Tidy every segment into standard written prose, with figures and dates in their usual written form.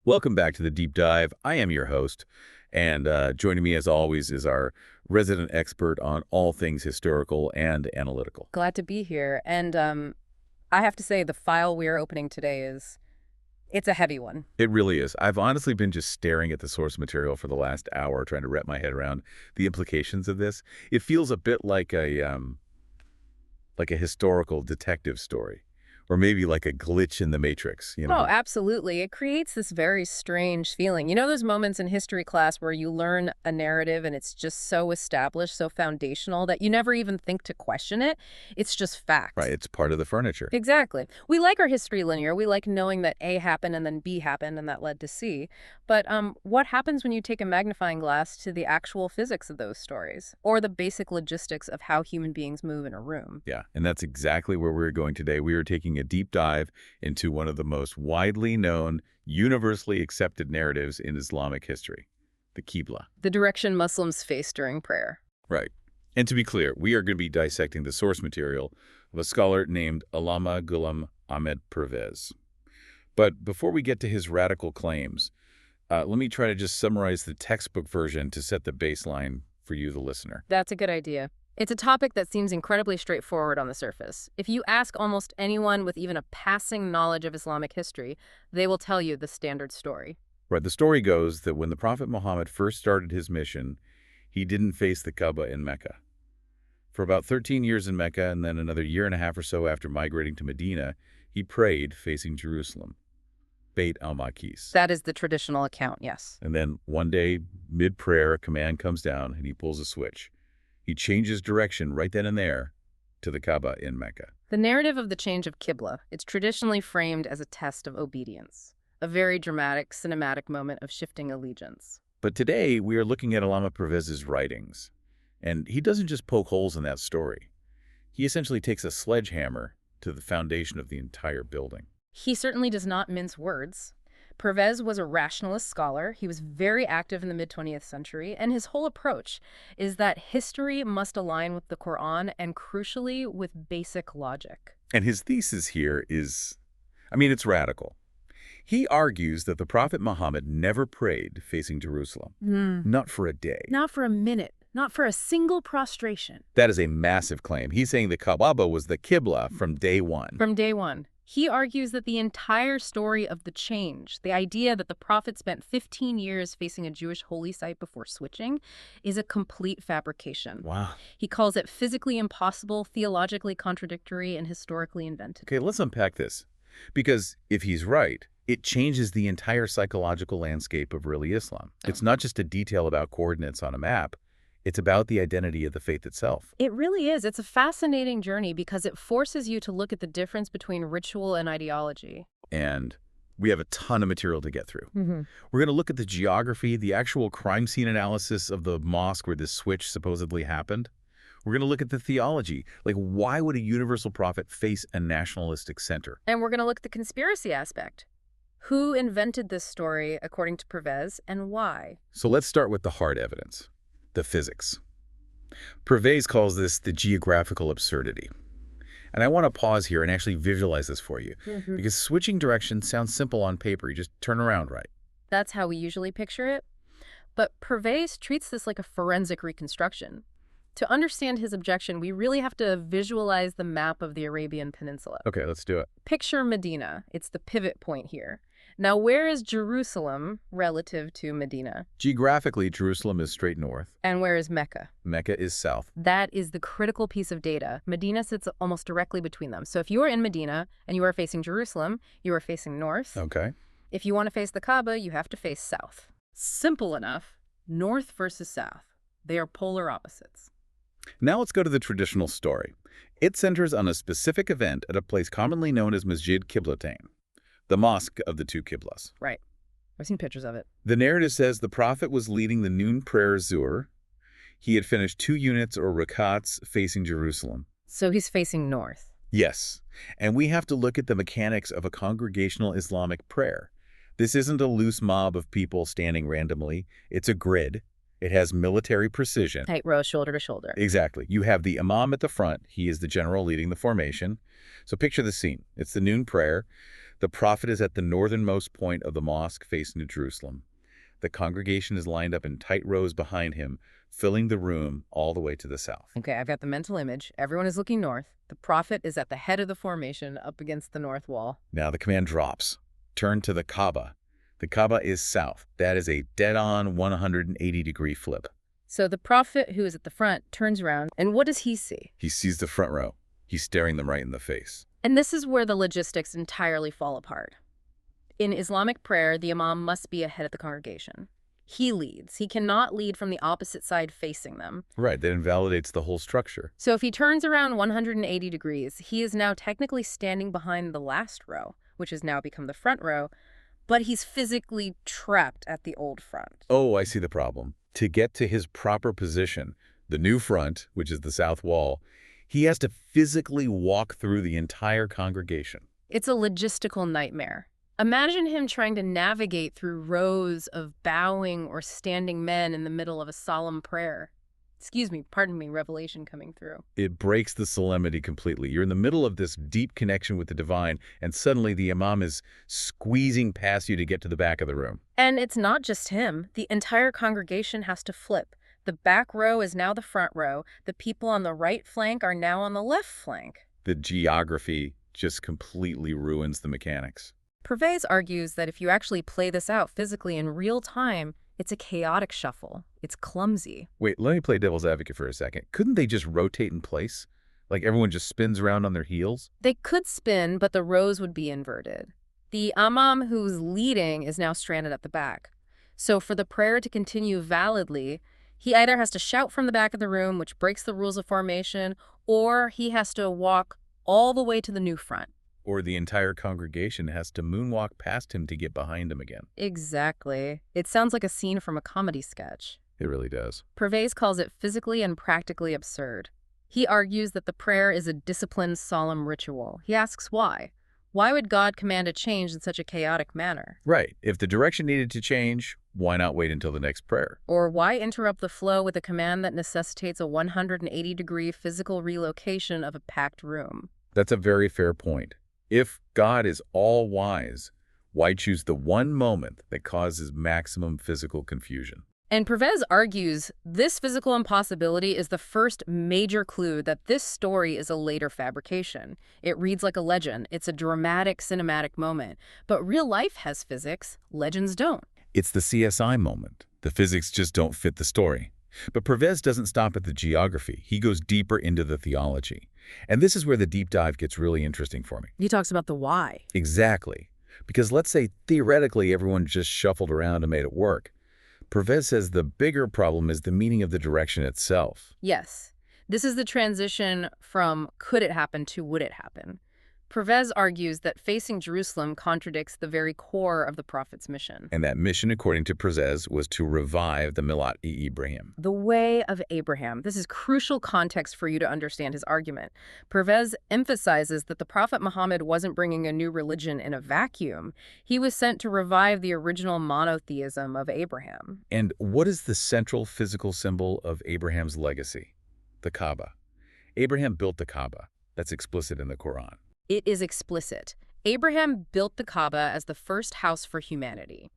Welcome back to the Deep Dive. I am your host, and joining me as always is our resident expert on all things historical and analytical. Glad to be here. And I have to say the file we are opening today it's a heavy one. It really is. I've honestly been just staring at the source material for the last hour, trying to wrap my head around the implications of this. It feels a bit like a historical detective story. Or maybe like a glitch in the matrix, you know? Oh, absolutely. It creates this very strange feeling. You know those moments in history class where you learn a narrative and it's just so established, so foundational that you never even think to question it? It's just fact. Right, it's part of the furniture. Exactly. We like our history linear. We like knowing that A happened and then B happened and that led to C. But what happens when you take a magnifying glass to the actual physics of those stories or the basic logistics of how human beings move in a room? Yeah, and that's exactly where we're going today. We are taking a deep dive into one of the most widely known, universally accepted narratives in Islamic history, the Qibla. The direction Muslims face during prayer. Right. And to be clear, we are going to be dissecting the source material of a scholar named Allama Ahmed Parwez. But before we get to his radical claims, let me try to just summarize the textbook version to set the baseline for you, the listener. That's a good idea. It's a topic that seems incredibly straightforward on the surface. If you ask almost anyone with even a passing knowledge of Islamic history, they will tell you the standard story. Right. The story goes that when the Prophet Muhammad first started his mission, he didn't face the Kaaba in Mecca. For about 13 years in Mecca and then another year and a half or so after migrating to Medina, he prayed facing Jerusalem. Beit al-Maqdis. That is the traditional account, yes. And then one day, mid-prayer, a command comes down and he pulls a switch. He changes direction right then and there to the Kaaba in Mecca. The narrative of the change of Qibla, it's traditionally framed as a test of obedience, a very dramatic, cinematic moment of shifting allegiance. But today, we are looking at Allama Parvez's writings, and he doesn't just poke holes in that story. He essentially takes a sledgehammer to the foundation of the entire building. He certainly does not mince words. Parvez was a rationalist scholar. He was very active in the mid-20th century, and his whole approach is that history must align with the Quran and, crucially, with basic logic. And his thesis here is, it's radical. He argues that the Prophet Muhammad never prayed facing Jerusalem. Not for a day. Not for a minute. Not for a single prostration. That is a massive claim. He's saying the Kaaba was the Qibla from day one. From day one. He argues that the entire story of the change, the idea that the Prophet spent 15 years facing a Jewish holy site before switching, is a complete fabrication. Wow. He calls it physically impossible, theologically contradictory, and historically invented. Okay, let's unpack this. Because if he's right, it changes the entire psychological landscape of early Islam. It's not just a detail about coordinates on a map. It's about the identity of the faith itself. It really is. It's a fascinating journey because it forces you to look at the difference between ritual and ideology. And we have a ton of material to get through. We're going to look at the geography, the actual crime scene analysis of the mosque where this switch supposedly happened. We're going to look at the theology, like why would a universal prophet face a nationalistic center? And we're going to look at the conspiracy aspect. Who invented this story, according to Parvez, and why? So let's start with the hard evidence. The physics. Parvez calls this the geographical absurdity. And I want to pause here and actually visualize this for you. Because switching directions sounds simple on paper. You just turn around, right? That's how we usually picture it. But Parvez treats this like a forensic reconstruction. To understand his objection, we really have to visualize the map of the Arabian Peninsula. Okay, let's do it. Picture Medina. It's the pivot point here. Now, where is Jerusalem relative to Medina? Geographically, Jerusalem is straight north. And where is Mecca? Mecca is south. That is the critical piece of data. Medina sits almost directly between them. So if you are in Medina and you are facing Jerusalem, you are facing north. Okay. If you want to face the Kaaba, you have to face south. Simple enough. North versus south. They are polar opposites. Now let's go to the traditional story. It centers on a specific event at a place commonly known as Masjid Qiblatain, the mosque of the two Qiblas. Right. I've seen pictures of it. The narrative says the Prophet was leading the noon prayer Zuhr. He had finished 2 units or rakats facing Jerusalem. So he's facing north. Yes. And we have to look at the mechanics of a congregational Islamic prayer. This isn't a loose mob of people standing randomly. It's a grid. It has military precision. Tight row, shoulder to shoulder. Exactly. You have the imam at the front. He is the general leading the formation. So picture the scene. It's the noon prayer. The prophet is at the northernmost point of the mosque facing Jerusalem. The congregation is lined up in tight rows behind him, filling the room all the way to the south. Okay, I've got the mental image. Everyone is looking north. The prophet is at the head of the formation up against the north wall. Now the command drops. Turn to the Kaaba. The Kaaba is south. That is a dead-on 180-degree flip. So the prophet, who is at the front, turns around, and what does he see? He sees the front row. He's staring them right in the face. And this is where the logistics entirely fall apart. In Islamic prayer, the imam must be ahead of the congregation. He leads. He cannot lead from the opposite side facing them. Right, that invalidates the whole structure. So if he turns around 180 degrees, he is now technically standing behind the last row, which has now become the front row, but he's physically trapped at the old front. Oh, I see the problem. To get to his proper position, the new front, which is the south wall, he has to physically walk through the entire congregation. It's a logistical nightmare. Imagine him trying to navigate through rows of bowing or standing men in the middle of a solemn prayer. Excuse me, pardon me, revelation coming through. It breaks the solemnity completely. You're in the middle of this deep connection with the divine, and suddenly the imam is squeezing past you to get to the back of the room. And it's not just him. The entire congregation has to flip. The back row is now the front row. The people on the right flank are now on the left flank. The geography just completely ruins the mechanics. Parvez argues that if you actually play this out physically in real time, it's a chaotic shuffle. It's clumsy. Wait, let me play devil's advocate for a second. Couldn't they just rotate in place? Like everyone just spins around on their heels? They could spin, but the rows would be inverted. The imam who's leading is now stranded at the back. So for the prayer to continue validly, he either has to shout from the back of the room, which breaks the rules of formation, or he has to walk all the way to the new front. Or the entire congregation has to moonwalk past him to get behind him again. Exactly. It sounds like a scene from a comedy sketch. It really does. Parvez calls it physically and practically absurd. He argues that the prayer is a disciplined, solemn ritual. He asks why. Why would God command a change in such a chaotic manner? Right. If the direction needed to change, why not wait until the next prayer? Or why interrupt the flow with a command that necessitates a 180-degree physical relocation of a packed room? That's a very fair point. If God is all-wise, why choose the one moment that causes maximum physical confusion? And Parvez argues this physical impossibility is the first major clue that this story is a later fabrication. It reads like a legend. It's a dramatic, cinematic moment. But real life has physics. Legends don't. It's the CSI moment. The physics just don't fit the story. But Parvez doesn't stop at the geography. He goes deeper into the theology. And this is where the deep dive gets really interesting for me. He talks about the why. Exactly. Because let's say theoretically everyone just shuffled around and made it work. Parvez says the bigger problem is the meaning of the direction itself. Yes. This is the transition from could it happen to would it happen. Parvez argues that facing Jerusalem contradicts the very core of the prophet's mission. And that mission, according to Parvez, was to revive the Millat-e-Ibrahim. The way of Abraham. This is crucial context for you to understand his argument. Parvez emphasizes that the Prophet Muhammad wasn't bringing a new religion in a vacuum. He was sent to revive the original monotheism of Abraham. And what is the central physical symbol of Abraham's legacy? The Kaaba. Abraham built the Kaaba. That's explicit in the Quran. It is explicit. Abraham built the Kaaba as the first house for humanity.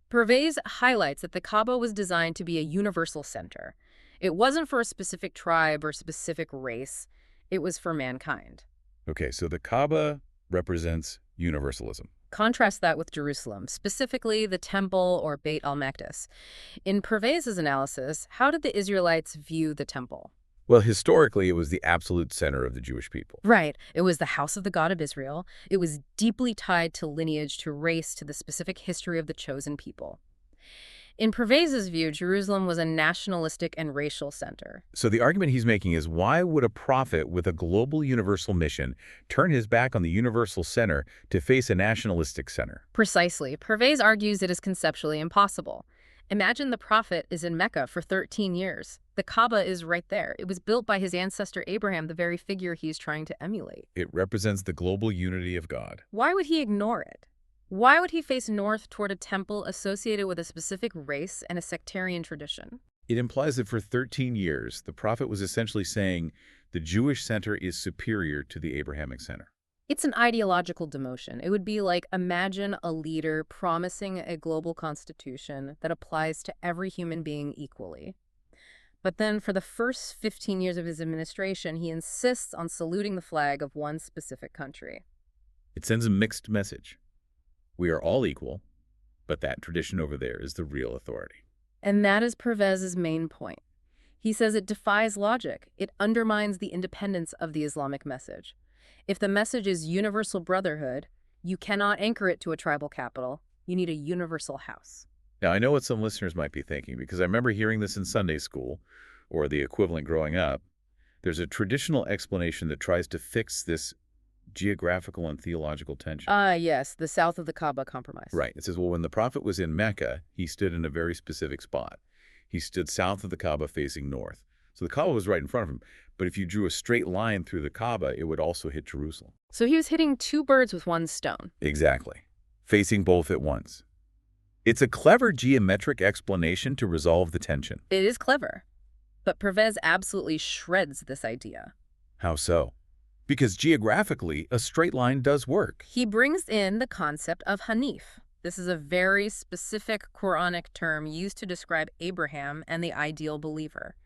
Parvez highlights that the Kaaba was designed to be a universal center. It wasn't for a specific tribe or specific race. It was for mankind. Okay, so the Kaaba represents universalism. Contrast that with Jerusalem, specifically the Temple or Beit al-Maqdis. In Parvez's analysis, how did the Israelites view the Temple? Well, historically, it was the absolute center of the Jewish people. Right. It was the house of the God of Israel. It was deeply tied to lineage, to race, to the specific history of the chosen people. In Parvez's view, Jerusalem was a nationalistic and racial center. So the argument he's making is, why would a prophet with a global universal mission turn his back on the universal center to face a nationalistic center? Precisely. Parvez argues it is conceptually impossible. Imagine the prophet is in Mecca for 13 years. The Kaaba is right there. It was built by his ancestor Abraham, the very figure he's trying to emulate. It represents the global unity of God. Why would he ignore it? Why would he face north toward a temple associated with a specific race and a sectarian tradition? It implies that for 13 years, the prophet was essentially saying the Jewish center is superior to the Abrahamic center. It's an ideological demotion. It would be like, imagine a leader promising a global constitution that applies to every human being equally. But then for the first 15 years of his administration, he insists on saluting the flag of one specific country. It sends a mixed message. We are all equal, but that tradition over there is the real authority. And that is Parvez's main point. He says it defies logic. It undermines the independence of the Islamic message. If the message is universal brotherhood, you cannot anchor it to a tribal capital. You need a universal house. Now, I know what some listeners might be thinking, because I remember hearing this in Sunday school, or the equivalent growing up. There's a traditional explanation that tries to fix this geographical and theological tension. Yes, the south of the Kaaba compromise. Right. It says, well, when the prophet was in Mecca, he stood in a very specific spot. He stood south of the Kaaba facing north. So the Kaaba was right in front of him. But if you drew a straight line through the Kaaba, it would also hit Jerusalem. So he was hitting two birds with one stone. Exactly. Facing both at once. It's a clever geometric explanation to resolve the tension. It is clever. But Parvez absolutely shreds this idea. How so? Because geographically, a straight line does work. He brings in the concept of Hanif. This is a very specific Quranic term used to describe Abraham and the ideal believer.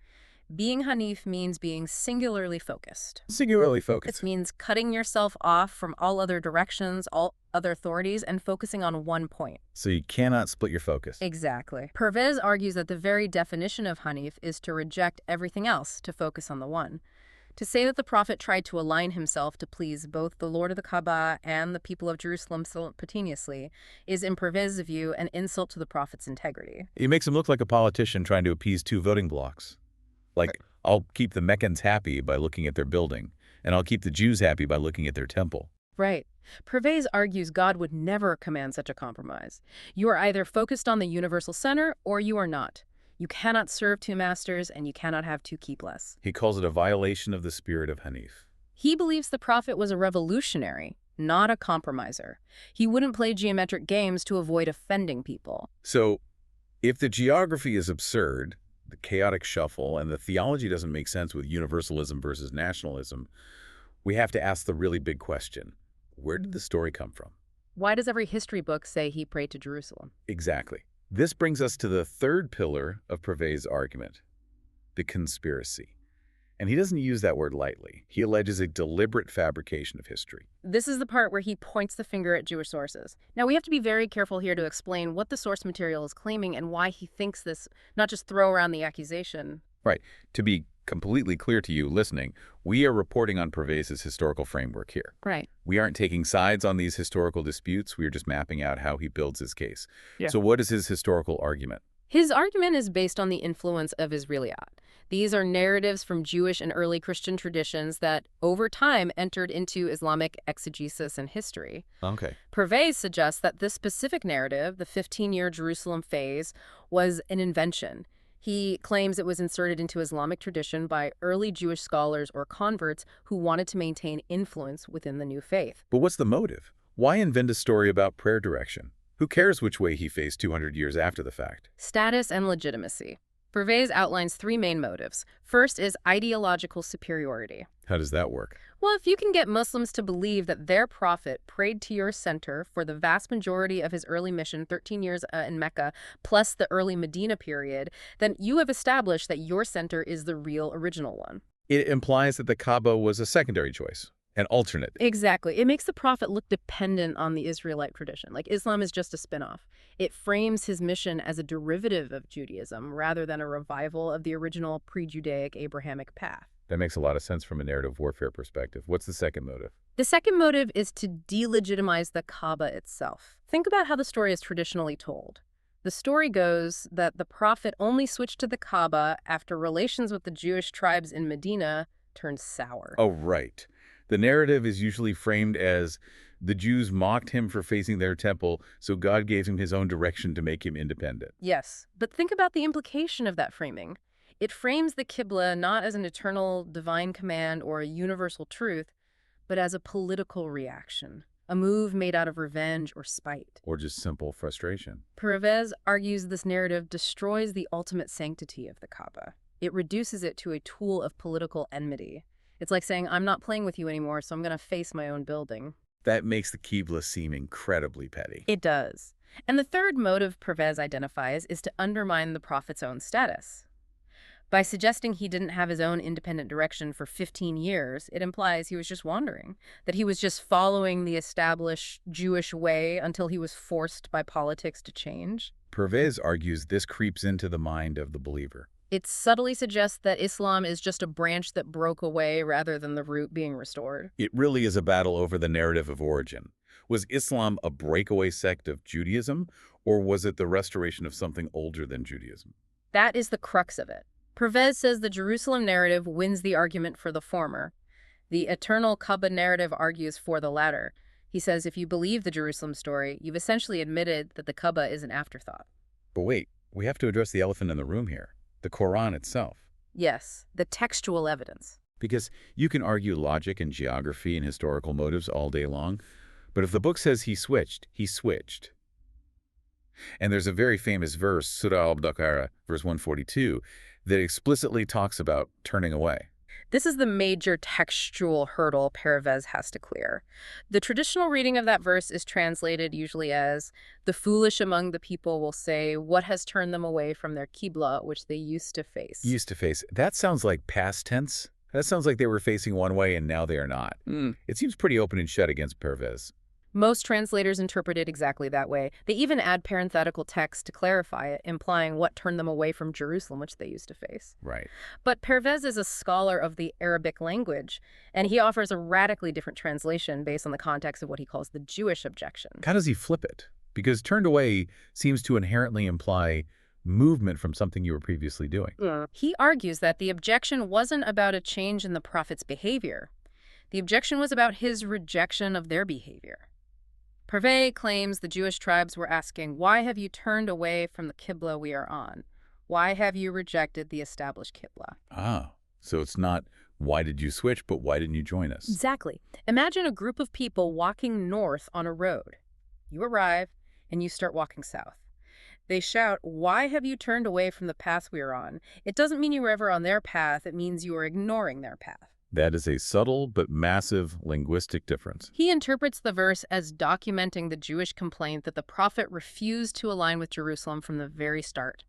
Being Hanif means being singularly focused. Singularly focused. It means cutting yourself off from all other directions, all other authorities, and focusing on one point. So you cannot split your focus. Exactly. Parvez argues that the very definition of Hanif is to reject everything else, to focus on the one. To say that the prophet tried to align himself to please both the Lord of the Kaaba and the people of Jerusalem simultaneously is, in Parvez's view, an insult to the prophet's integrity. It makes him look like a politician trying to appease two voting blocs. Like, I'll keep the Meccans happy by looking at their building, and I'll keep the Jews happy by looking at their temple. Right. Parvez argues God would never command such a compromise. You are either focused on the universal center or you are not. You cannot serve two masters and you cannot have two Qiblas. He calls it a violation of the spirit of Hanif. He believes the prophet was a revolutionary, not a compromiser. He wouldn't play geometric games to avoid offending people. So, if the geography is absurd, the chaotic shuffle, and the theology doesn't make sense with universalism versus nationalism, we have to ask the really big question. Where did the story come from? Why does every history book say he prayed to Jerusalem? Exactly. This brings us to the third pillar of Parvez's argument, the conspiracy. And he doesn't use that word lightly. He alleges a deliberate fabrication of history. This is the part where he points the finger at Jewish sources. Now, we have to be very careful here to explain what the source material is claiming and why he thinks this, not just throw around the accusation. Right. To be completely clear to you listening, we are reporting on Parvez's historical framework here. Right. We aren't taking sides on these historical disputes. We are just mapping out how he builds his case. Yeah. So what is his historical argument? His argument is based on the influence of Israeliyat. These are narratives from Jewish and early Christian traditions that, over time, entered into Islamic exegesis and history. Okay. Parvez suggests that this specific narrative, the 15-year Jerusalem phase, was an invention. He claims it was inserted into Islamic tradition by early Jewish scholars or converts who wanted to maintain influence within the new faith. But what's the motive? Why invent a story about prayer direction? Who cares which way he faced 200 years after the fact? Status and legitimacy. Parvez outlines three main motives. First is ideological superiority. How does that work? Well, if you can get Muslims to believe that their prophet prayed to your center for the vast majority of his early mission, 13 years in Mecca, plus the early Medina period, then you have established that your center is the real original one. It implies that the Kaaba was a secondary choice, an alternate. Exactly. It makes the prophet look dependent on the Israelite tradition, like Islam is just a spin-off. It frames his mission as a derivative of Judaism rather than a revival of the original pre-Judaic Abrahamic path. That makes a lot of sense from a narrative warfare perspective. What's the second motive? The second motive is to delegitimize the Kaaba itself. Think about how the story is traditionally told. The story goes that the prophet only switched to the Kaaba after relations with the Jewish tribes in Medina turned sour. Oh, right. The narrative is usually framed as the Jews mocked him for facing their temple, so God gave him his own direction to make him independent. Yes, but think about the implication of that framing. It frames the Qibla not as an eternal divine command or a universal truth, but as a political reaction, a move made out of revenge or spite. Or just simple frustration. Parvez argues this narrative destroys the ultimate sanctity of the Kaaba. It reduces it to a tool of political enmity. It's like saying, I'm not playing with you anymore, so I'm going to face my own building. That makes the Qibla seem incredibly petty. It does. And the third motive Parvez identifies is to undermine the prophet's own status. By suggesting he didn't have his own independent direction for 15 years, it implies he was just wandering, that he was just following the established Jewish way until he was forced by politics to change. Parvez argues this creeps into the mind of the believer. It subtly suggests that Islam is just a branch that broke away rather than the root being restored. It really is a battle over the narrative of origin. Was Islam a breakaway sect of Judaism, or was it the restoration of something older than Judaism? That is the crux of it. Parvez says the Jerusalem narrative wins the argument for the former. The eternal Kaaba narrative argues for the latter. He says if you believe the Jerusalem story, you've essentially admitted that the Kaaba is an afterthought. But wait, we have to address the elephant in the room here, the Quran itself. Yes, the textual evidence. Because you can argue logic and geography and historical motives all day long, but if the book says he switched, he switched. And there's a very famous verse, Surah Al-Baqarah, verse 142, that explicitly talks about turning away. This is the major textual hurdle Parvez has to clear. The traditional reading of that verse is translated usually as, the foolish among the people will say, what has turned them away from their Qibla, which they used to face. Used to face. That sounds like past tense. That sounds like they were facing one way and now they are not. It seems pretty open and shut against Parvez. Most translators interpret it exactly that way. They even add parenthetical text to clarify it, implying what turned them away from Jerusalem, which they used to face. Right. But Parvez is a scholar of the Arabic language, and he offers a radically different translation based on the context of what he calls the Jewish objection. How does he flip it? Because turned away seems to inherently imply movement from something you were previously doing. He argues that the objection wasn't about a change in the prophet's behavior. The objection was about his rejection of their behavior. Parvez claims the Jewish tribes were asking, why have you turned away from the Qibla we are on? Why have you rejected the established Qibla? Ah, so it's not, why did you switch, but why didn't you join us? Exactly. Imagine a group of people walking north on a road. You arrive, and you start walking south. They shout, why have you turned away from the path we are on? It doesn't mean you were ever on their path. It means you are ignoring their path. That is a subtle but massive linguistic difference. He interprets the verse as documenting the Jewish complaint that the prophet refused to align with Jerusalem from the very start.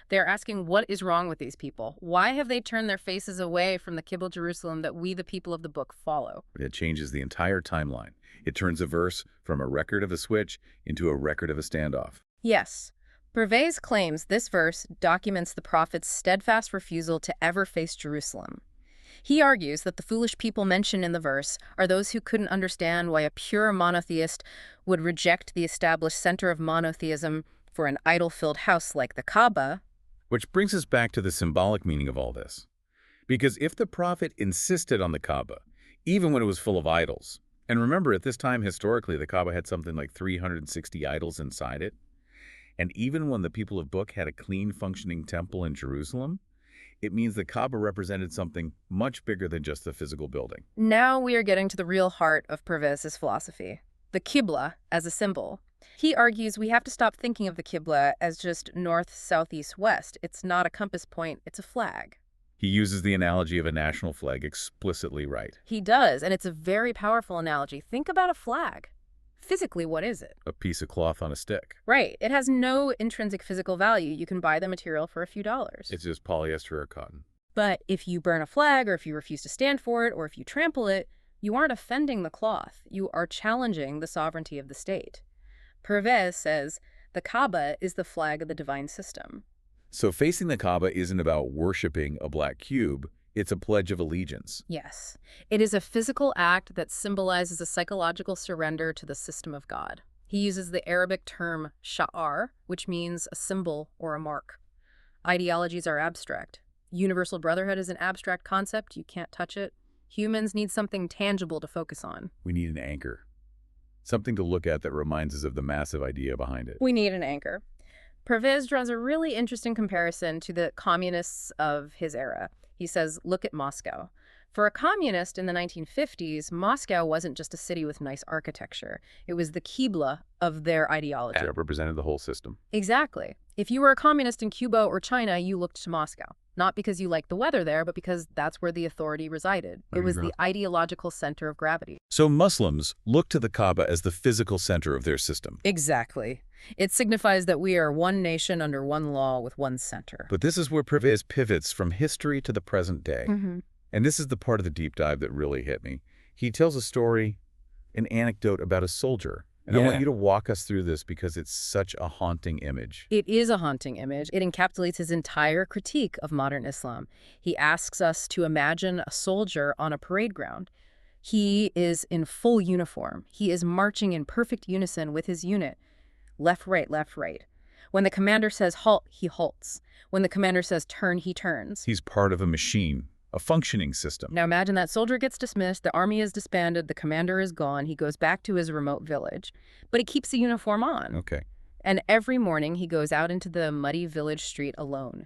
They're asking, what is wrong with these people? Why have they turned their faces away from the Qibla Jerusalem that we, the people of the book, follow? It changes the entire timeline. It turns a verse from a record of a switch into a record of a standoff. Yes. Parvez claims this verse documents the prophet's steadfast refusal to ever face Jerusalem. He argues that the foolish people mentioned in the verse are those who couldn't understand why a pure monotheist would reject the established center of monotheism for an idol-filled house like the Kaaba. Which brings us back to the symbolic meaning of all this. Because if the prophet insisted on the Kaaba, even when it was full of idols, and remember at this time historically the Kaaba had something like 360 idols inside it, and even when the people of book had a clean functioning temple in Jerusalem, it means the Kaaba represented something much bigger than just the physical building. Now we are getting to the real heart of Parvez's philosophy, the Qibla as a symbol. He argues we have to stop thinking of the Qibla as just north, south, east, west. It's not a compass point, it's a flag. He uses the analogy of a national flag explicitly right. He does, and it's a very powerful analogy. Think about a flag. Physically, what is it? A piece of cloth on a stick. Right. It has no intrinsic physical value. You can buy the material for a few dollars. It's just polyester or cotton. But if you burn a flag, or if you refuse to stand for it, or if you trample it, you aren't offending the cloth. You are challenging the sovereignty of the state. Parvez says the Kaaba is the flag of the divine system. So facing the Kaaba isn't about worshiping a black cube. It's a pledge of allegiance. Yes. It is a physical act that symbolizes a psychological surrender to the system of God. He uses the Arabic term sha'ar, which means a symbol or a mark. Ideologies are abstract. Universal brotherhood is an abstract concept. You can't touch it. Humans need something tangible to focus on. We need an anchor. Something to look at that reminds us of the massive idea behind it. We need an anchor. Parvez draws a really interesting comparison to the communists of his era. He says, look at Moscow. For a communist in the 1950s, Moscow wasn't just a city with nice architecture. It was the Qibla of their ideology. It represented the whole system. Exactly. If you were a communist in Cuba or China, you looked to Moscow. not because you like the weather there, but because that's where the authority resided. It was the ideological center of gravity. So Muslims look to the Kaaba as the physical center of their system. Exactly. It signifies that we are one nation under one law with one center. But this is where Parwez pivots from history to the present day. And this is the part of the deep dive that really hit me. He tells a story, an anecdote about a soldier. And I want you to walk us through this because it's such a haunting image. It is a haunting image. It encapsulates his entire critique of modern Islam. He asks us to imagine a soldier on a parade ground. He is in full uniform. He is marching in perfect unison with his unit. Left, right, left, right. When the commander says halt, he halts. When the commander says turn, he turns. He's part of a machine, a functioning system. Now imagine that soldier gets dismissed, the army is disbanded, the commander is gone, he goes back to his remote village. But he keeps the uniform on. Okay. And every morning he goes out into the muddy village street alone.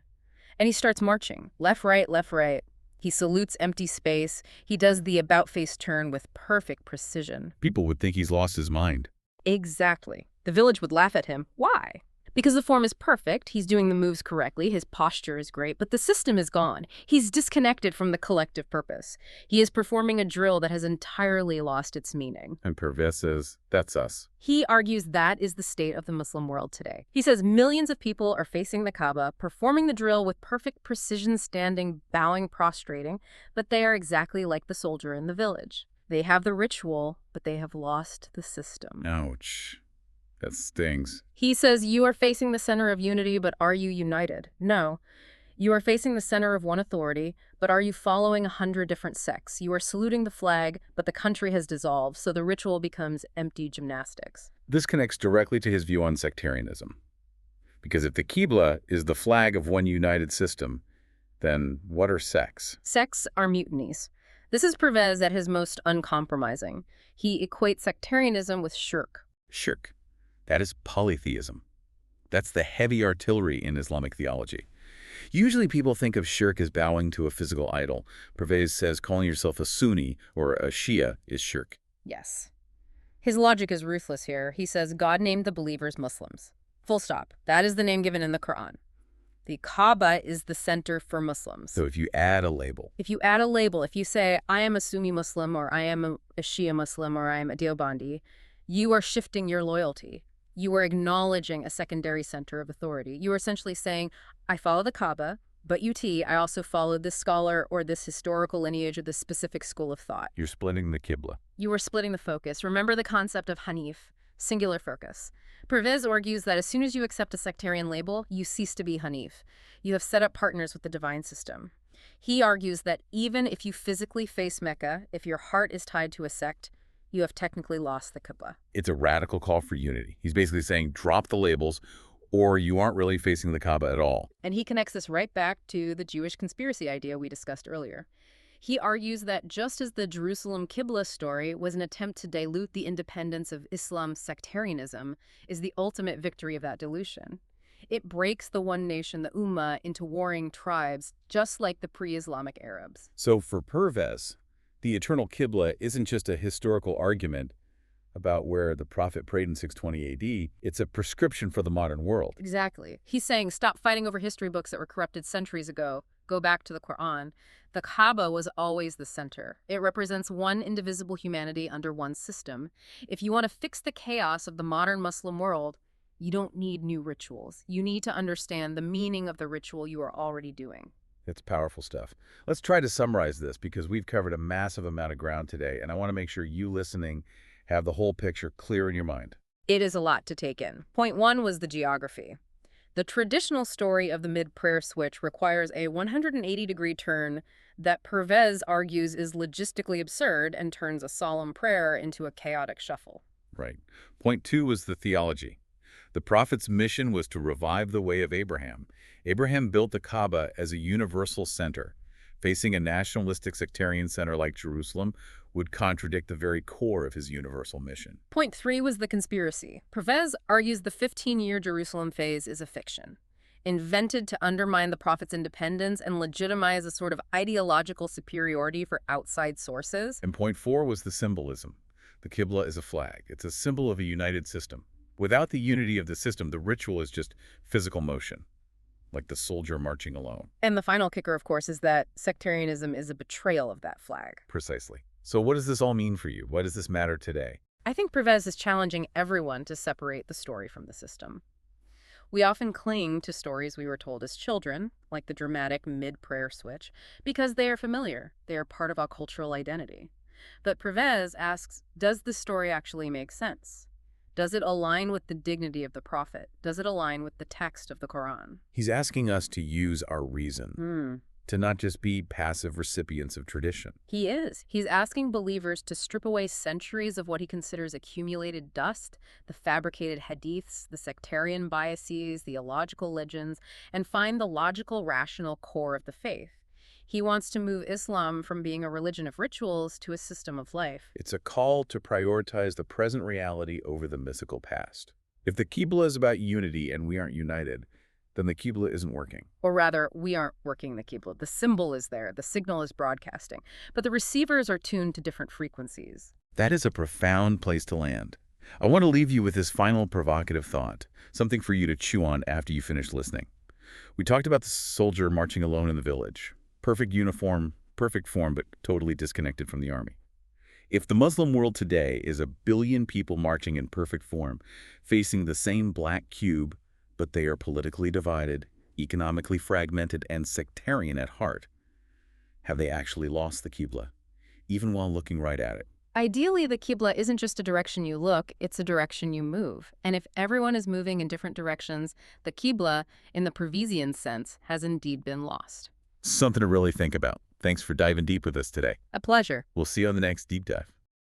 And he starts marching, left, right, left, right. He salutes empty space. He does the about-face turn with perfect precision. People would think he's lost his mind. Exactly. The village would laugh at him. Why? Because the form is perfect, he's doing the moves correctly, his posture is great, but the system is gone. He's disconnected from the collective purpose. He is performing a drill that has entirely lost its meaning. And Parwez says, that's us. He argues that is the state of the Muslim world today. He says millions of people are facing the Kaaba, performing the drill with perfect precision, standing, bowing, prostrating, but they are exactly like the soldier in the village. They have the ritual, but they have lost the system. Ouch. That stings. He says, you are facing the center of unity, but are you united? No. You are facing the center of one authority, but are you following 100 different sects? You are saluting the flag, but the country has dissolved, so the ritual becomes empty gymnastics. This connects directly to his view on sectarianism. Because if the Qibla is the flag of one united system, then what are sects? Sects are mutinies. This is Parwez at his most uncompromising. He equates sectarianism with shirk. Shirk. That is polytheism. That's the heavy artillery in Islamic theology. Usually people think of shirk as bowing to a physical idol. Parwez says calling yourself a Sunni or a Shia is shirk. Yes. His logic is ruthless here. He says God named the believers Muslims. Full stop. That is the name given in the Quran. The Kaaba is the center for Muslims. So if you add a label. If you add a label, if you say, I am a Sunni Muslim, or I am a Shia Muslim, or I am a Deobandi, you are shifting your loyalty. You are acknowledging a secondary center of authority. You are essentially saying, I follow the Kaaba, but I also follow this scholar or this historical lineage or this specific school of thought. You're splitting the Qibla. You are splitting the focus. Remember the concept of Hanif, singular focus. Parwez argues that as soon as you accept a sectarian label, you cease to be Hanif. You have set up partners with the divine system. He argues that even if you physically face Mecca, if your heart is tied to a sect, you have technically lost the Qibla. It's a radical call for unity. He's basically saying drop the labels or you aren't really facing the Kaaba at all. And he connects this right back to the Jewish conspiracy idea we discussed earlier. He argues that just as the Jerusalem Qibla story was an attempt to dilute the independence of Islam's sectarianism, is the ultimate victory of that dilution. It breaks the one nation, the Ummah, into warring tribes, just like the pre-Islamic Arabs. So for Parwez, the eternal Qibla isn't just a historical argument about where the Prophet prayed in 620 AD. It's a prescription for the modern world. Exactly. He's saying, stop fighting over history books that were corrupted centuries ago. Go back to the Quran. The Kaaba was always the center. It represents one indivisible humanity under one system. If you want to fix the chaos of the modern Muslim world, you don't need new rituals. You need to understand the meaning of the ritual you are already doing. It's powerful stuff. Let's try to summarize this because we've covered a massive amount of ground today, and I want to make sure you listening have the whole picture clear in your mind. It is a lot to take in. Point one was the geography. The traditional story of the mid-prayer switch requires a 180-degree turn that Parwez argues is logistically absurd and turns a solemn prayer into a chaotic shuffle. Right. Point two was the theology. The Prophet's mission was to revive the way of Abraham. Abraham built the Kaaba as a universal center. Facing a nationalistic sectarian center like Jerusalem would contradict the very core of his universal mission. Point three was the conspiracy. Parwez argues the 15-year Jerusalem phase is a fiction, invented to undermine the Prophet's independence and legitimize a sort of ideological superiority for outside sources. And point four was the symbolism. The Qibla is a flag. It's a symbol of a united system. Without the unity of the system, the ritual is just physical motion. like the soldier marching alone. And the final kicker, of course, is that sectarianism is a betrayal of that flag. Precisely. So what does this all mean for you? Why does this matter today? I think Parvez is challenging everyone to separate the story from the system. We often cling to stories we were told as children, like the dramatic mid-prayer switch, because they are familiar. They are part of our cultural identity. But Parvez asks, does the story actually make sense? Does it align with the dignity of the prophet? Does it align with the text of the Quran? He's asking us to use our reason, to not just be passive recipients of tradition. He is. He's asking believers to strip away centuries of what he considers accumulated dust, the fabricated hadiths, the sectarian biases, the illogical legends, and find the logical, rational core of the faith. He wants to move Islam from being a religion of rituals to a system of life. It's a call to prioritize the present reality over the mystical past. If the Qibla is about unity and we aren't united, then the Qibla isn't working. Or rather, we aren't working the Qibla. The symbol is there, the signal is broadcasting, but the receivers are tuned to different frequencies. That is a profound place to land. I want to leave you with this final provocative thought, something for you to chew on after you finish listening. We talked about the soldier marching alone in the village. Perfect uniform, perfect form, but totally disconnected from the army. If the Muslim world today is 1 billion people marching in perfect form, facing the same black cube, but they are politically divided, economically fragmented, and sectarian at heart, have they actually lost the Qibla, even while looking right at it? Ideally, the Qibla isn't just a direction you look, it's a direction you move. And if everyone is moving in different directions, the Qibla, in the Parvesian sense, has indeed been lost. Something to really think about. Thanks for diving deep with us today. A pleasure. We'll see you on the next Deep Dive.